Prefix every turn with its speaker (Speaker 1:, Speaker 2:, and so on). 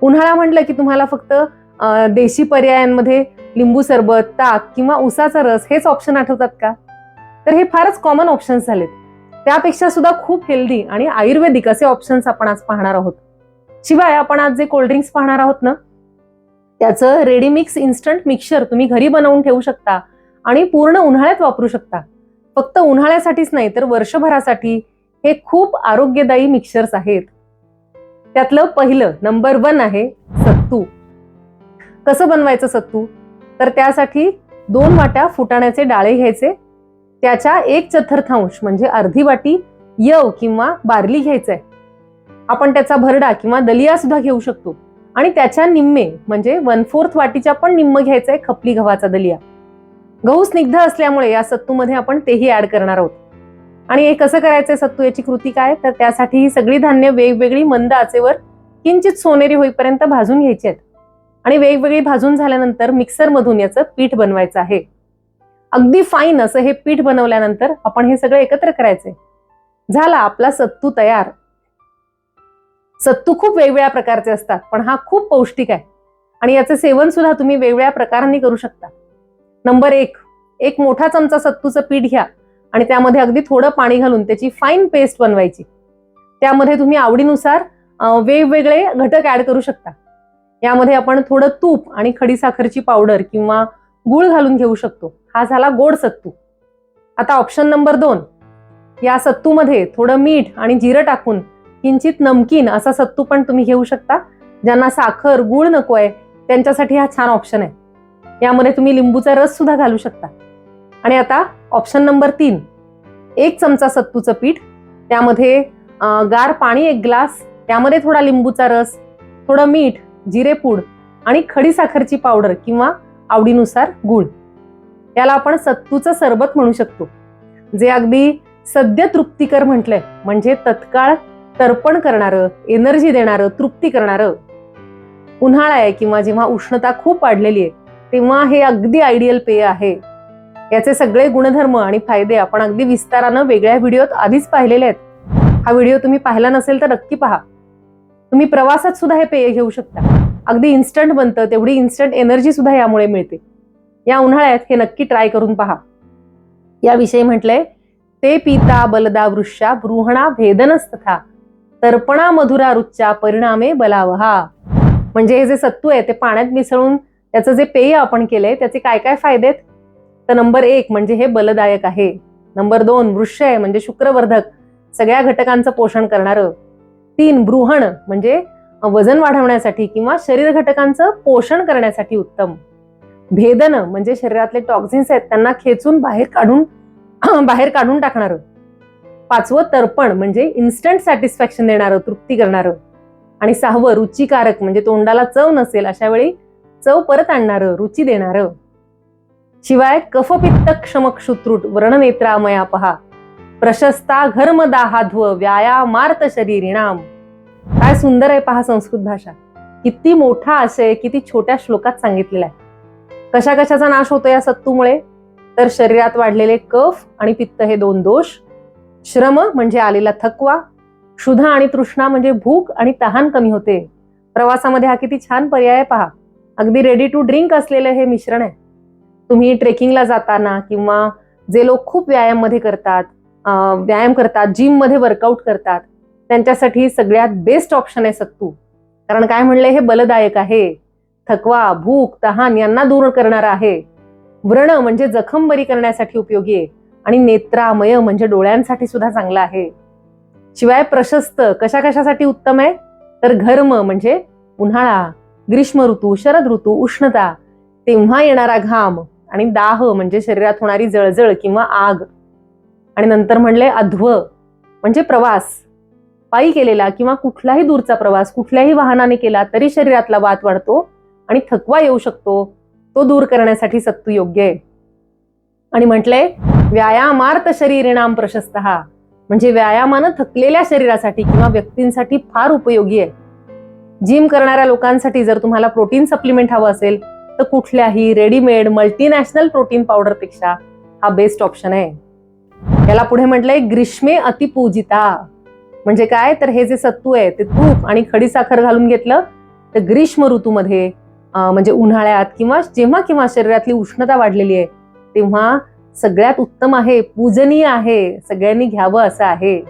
Speaker 1: उन्हाळा म्हटलं की तुम्हाला फक्त देशी पर्यायांमध्ये लिंबू सरबत, ताक किंवा उसाचा रस हेच ऑप्शन आठवतात का? तर हे फारच कॉमन ऑप्शन्स झालेत. त्यापेक्षा सुद्धा खूप हेल्दी आणि आयुर्वेदिक असे ऑप्शन्स आपण आज पाहणार आहोत. शिवाय आपण आज जे कोल्ड्रिंक्स पाहणार आहोत ना, त्याचं रेडी मिक्स इन्स्टंट मिक्सचर तुम्ही घरी बनवून ठेवू शकता आणि पूर्ण उन्हाळ्यात वापरू शकता. फक्त उन्हाळ्यासाठीच नाही तर वर्षभरासाठी हे खूप आरोग्यदायी मिक्सचर्स आहेत. त्यातलं पहिलं नंबर 1 आहे सत्तू. कसं बनवायचं सत्तू? तर त्यासाठी 2 वाट्या फुटाण्याचे डाळे घ्यायचे, त्याच्या 1/4 म्हणजे अर्धी वाटी यव किंवा बार्ली घ्यायचंय. आपण त्याचा भरडा किंवा दलिया सुद्धा घेऊ शकतो आणि त्याच्या निम्मे म्हणजे 1/4 वाटीच्या पण निम्म घ्यायचंय खपली गव्हाचा दलिया. गहू स्निग्ध असल्यामुळे या सत्तूमध्ये आपण तेही ऍड करणार आहोत. आणि हे कसं करायचंय सत्तू, याची कृती काय? तर त्यासाठी ही सगळी धान्य वेगवेगळी मंद आचेवर किंचित सोनेरी होईपर्यंत भाजून घ्यायची आहेत आणि वेगवेगळी भाजून झाल्यानंतर मिक्सर मधून याचं पीठ बनवायचं आहे. अगदी फाईन असं हे पीठ बनवल्यानंतर आपण हे सगळं एकत्र करायचंय. झाला आपला सत्तू तयार. सत्तू खूप वेगवेगळ्या प्रकारचे असतात, पण हा खूप पौष्टिक आहे आणि याचे सेवन सुद्धा तुम्ही वेगवेगळ्या प्रकारांनी करू शकता. नंबर 1, एक मोठा चमचा सत्तूचं पीठ घ्या आणि त्यामध्ये अगदी थोडं पाणी घालून त्याची फाईन पेस्ट बनवायची. त्यामध्ये तुम्ही आवडीनुसार वेगवेगळे घटक ऍड करू शकता. यामध्ये आपण थोडं तूप आणि खडीसाखरची पावडर किंवा गूळ घालून घेऊ शकतो. हा झाला गोड सत्तू. आता ऑप्शन नंबर 2, या सत्तूमध्ये थोडं मीठ आणि जिरं टाकून किंचित नमकीन असा सत्तू पण तुम्ही घेऊ शकता. ज्यांना साखर गूळ नको आहे त्यांच्यासाठी हा छान ऑप्शन आहे. यामध्ये तुम्ही लिंबूचा रस सुद्धा घालू शकता. आणि आता ऑप्शन नंबर 3, 1 चमचा सत्तूचं पीठ, त्यामध्ये गार पाणी 1 ग्लास, त्यामध्ये थोडा लिंबूचा रस, थोडं मीठ, जिरेपूड आणि खडीसाखरची पावडर किंवा आवडीनुसार गूळ. याला आपण सत्तूचं सरबत म्हणू शकतो, जे अगदी सद्य तृप्तिकर म्हटलंय, म्हणजे तत्काळ तर्पण करणारं, एनर्जी देणारं, तृप्ती करणारं. उन्हाळा आहे किंवा जेव्हा उष्णता खूप वाढलेली आहे तेव्हा हे अगदी आयडियल पेय आहे. याचे सगळे गुणधर्म आणि फायदे आपण अगदी विस्तारानं वेगळ्या व्हिडिओत आधीच पाहिलेले आहेत. हा व्हिडिओ तुम्ही पाहिला नसेल तर नक्की पहा. तुम्ही प्रवासात सुद्धा हे पेय घेऊ शकता. अगदी इन्स्टंट बनतं, तेवढी इन्स्टंट एनर्जी सुद्धा यामुळे मिळते. या उन्हाळ्यात हे नक्की ट्राय करून पहा. याविषयी म्हटलंय, ते पिता बलदा वृक्षा बृहणा भेदनस्तथा तर्पणा मधुरा रुच्चा परिणामे बलावहा. म्हणजे हे जे सत्तू आहे ते पाण्यात मिसळून त्याचं जे पेय आपण केलंय त्याचे काय काय फायदे आहेत? तर नंबर 1 म्हणजे हे बलदायक आहे. नंबर 2 वृक्ष आहे म्हणजे शुक्रवर्धक, सगळ्या घटकांचं पोषण करणारं. 3 बृहण म्हणजे वजन वाढवण्यासाठी किंवा शरीर घटकांचं पोषण करण्यासाठी उत्तम. भेदन म्हणजे शरीरातले टॉक्झिन्स आहेत त्यांना खेचून बाहेर काढून टाकणारं. 5वं तर्पण म्हणजे इन्स्टंट सॅटिस्फॅक्शन देणारं, तृप्ती करणारं. आणि 6वं रुचिकारक म्हणजे तोंडाला चव नसेल अशा वेळी चव परत आणणारं, रुची देणारं. शिवाय कफपित्त क्षमक्षुत्रुट व्रणनेत्रामया पहा प्रशस्ता घर्मदाहाध्व व्यायामार्त शरीरिणाम. काय सुंदर आहे पहा संस्कृत भाषा. किती मोठा आशय किती छोट्या श्लोकात सांगितलेला आहे. कशा कशाचा नाश होतो या सत्तूमुळे? तर शरीरात वाढलेले कफ आणि पित्त हे 2 दोष, श्रम म्हणजे आलेला थकवा, क्षुधा आणि तृष्णा म्हणजे भूक आणि तहान कमी होते. प्रवासामध्ये हा किती छान पर्याय आहे पहा. अगदी रेडी टू ड्रिंक असलेलं हे मिश्रण आहे. तुम्ही ट्रेकिंगला जाताना किंवा जे लोक खूप व्यायाम करतात, जिम मध्ये वर्कआउट करतात, त्यांच्यासाठी सगळ्यात बेस्ट ऑप्शन आहे सत्तू. कारण काय म्हणले, हे बलदायक आहे. थकवा, भूक, तहान यांना दूर करणारा आहे. व्रण म्हणजे जखम बरी करण्यासाठी उपयोगी आहे आणि नेत्रामय म्हणजे डोळ्यांसाठी सुद्धा चांगला आहे. शिवाय प्रशस्त कशा कशासाठी उत्तम आहे? तर घर्म म्हणजे उन्हाळा, ग्रीष्म ऋतू, शरद ऋतू, उष्णता तेव्हा येणारा घाम, आणि दाह म्हणजे शरीरात होणारी जळजळ किंवा आग. आणि नंतर म्हणले अध्व म्हणजे प्रवास, पायी केलेला किंवा कुठलाही दूरचा प्रवास कुठल्याही वाहनाने केला तरी शरीरातला वात वाढतो आणि थकवा येऊ शकतो, तो दूर करण्यासाठी सत्तू योग्य आहे. आणि म्हटलंय व्यायामार्थ शरीरिणाम प्रशस्तः म्हणजे व्यायामानं थकलेल्या शरीरासाठी किंवा व्यक्तींसाठी फार उपयोगी आहे. जिम करणाऱ्या लोकांसाठी जर तुम्हाला प्रोटीन सप्लिमेंट हवं असेल तर कुठल्याही रेडीमेड मल्टीनॅशनल प्रोटीन पावडर पेक्षा हा बेस्ट ऑप्शन आहे. याला पुढे म्हटलंय ग्रीष्मे अतिपूजिता. म्हणजे काय तर हे जे सत्तू आहे ते तूप आणि खडीसाखर घालून घेतलं तर ग्रीष्म ऋतूमध्ये म्हणजे उन्हाळ्यात किंवा जेव्हा शरीरातली उष्णता वाढलेली आहे तेव्हा सगळ्यात उत्तम आहे, पूजनीय आहे, सगळ्यांनी घ्यावं असं आहे.